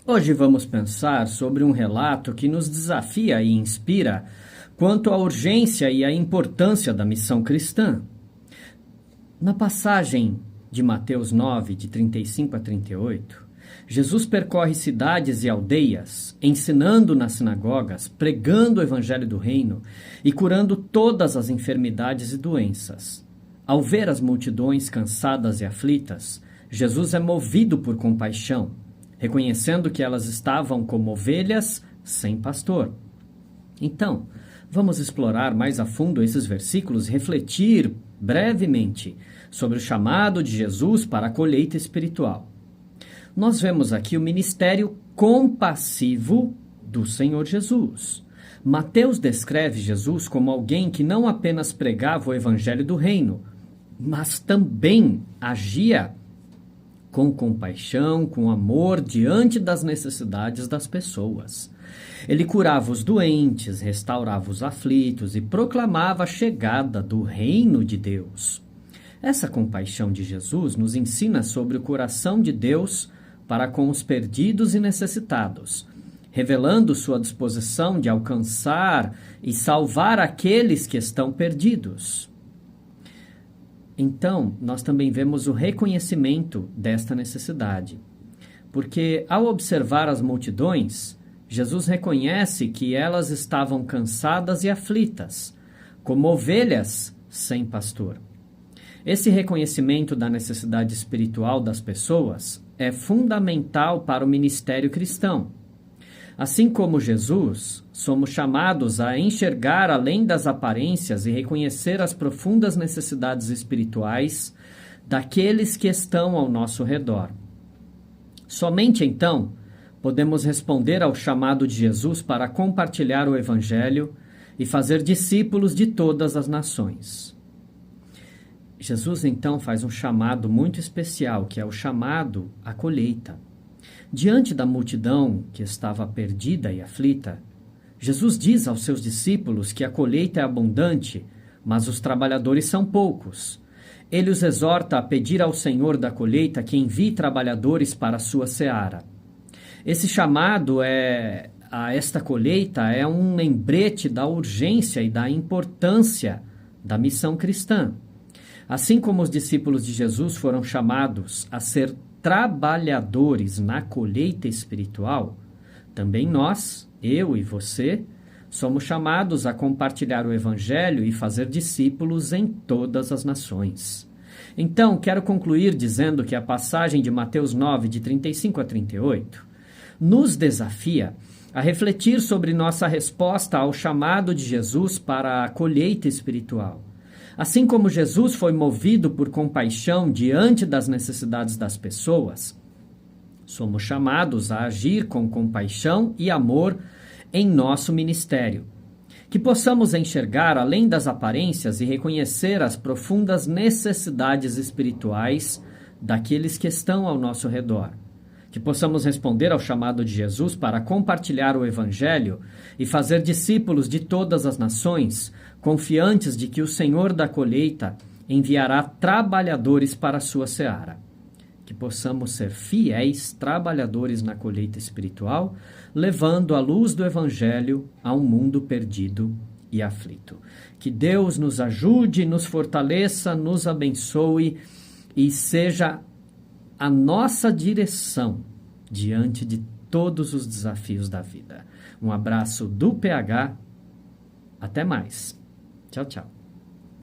Hoje vamos pensar sobre um relato que nos desafia e inspira quanto à urgência e à importância da missão cristã. Na passagem de Mateus 9, de 35 a 38, Jesus percorre cidades e aldeias, ensinando nas sinagogas, pregando o evangelho do reino e curando todas as enfermidades e doenças. Ao ver as multidões cansadas e aflitas, Jesus é movido por compaixão, reconhecendo que elas estavam como ovelhas sem pastor. Então, vamos explorar mais a fundo esses versículos e refletir brevemente sobre o chamado de Jesus para a colheita espiritual. Nós vemos aqui o ministério compassivo do Senhor Jesus. Mateus descreve Jesus como alguém que não apenas pregava o evangelho do reino, mas também agia com compaixão, com amor diante das necessidades das pessoas. Ele curava os doentes, restaurava os aflitos e proclamava a chegada do reino de Deus. Essa compaixão de Jesus nos ensina sobre o coração de Deus para com os perdidos e necessitados, revelando sua disposição de alcançar e salvar aqueles que estão perdidos. Então, nós também vemos o reconhecimento desta necessidade, porque ao observar as multidões, Jesus reconhece que elas estavam cansadas e aflitas, como ovelhas sem pastor. Esse reconhecimento da necessidade espiritual das pessoas é fundamental para o ministério cristão. Assim como Jesus, somos chamados a enxergar além das aparências e reconhecer as profundas necessidades espirituais daqueles que estão ao nosso redor. Somente então podemos responder ao chamado de Jesus para compartilhar o Evangelho e fazer discípulos de todas as nações. Jesus então faz um chamado muito especial, que é o chamado à colheita. Diante da multidão que estava perdida e aflita, Jesus diz aos seus discípulos que a colheita é abundante, mas os trabalhadores são poucos. Ele os exorta a pedir ao Senhor da colheita que envie trabalhadores para a sua seara. Esse chamado a esta colheita é um lembrete da urgência e da importância da missão cristã. Assim como os discípulos de Jesus foram chamados a ser trabalhadores na colheita espiritual, também nós, eu e você, somos chamados a compartilhar o Evangelho e fazer discípulos em todas as nações. Então, quero concluir dizendo que a passagem de Mateus 9, de 35 a 38, nos desafia a refletir sobre nossa resposta ao chamado de Jesus para a colheita espiritual. Assim como Jesus foi movido por compaixão diante das necessidades das pessoas, somos chamados a agir com compaixão e amor em nosso ministério. Que possamos enxergar além das aparências e reconhecer as profundas necessidades espirituais daqueles que estão ao nosso redor. Que possamos responder ao chamado de Jesus para compartilhar o Evangelho e fazer discípulos de todas as nações, confiantes de que o Senhor da colheita enviará trabalhadores para a sua seara. Que possamos ser fiéis trabalhadores na colheita espiritual, levando a luz do Evangelho a um mundo perdido e aflito. Que Deus nos ajude, nos fortaleça, nos abençoe e seja a nossa direção diante de todos os desafios da vida. Um abraço do PH. Até mais. Tchau, tchau.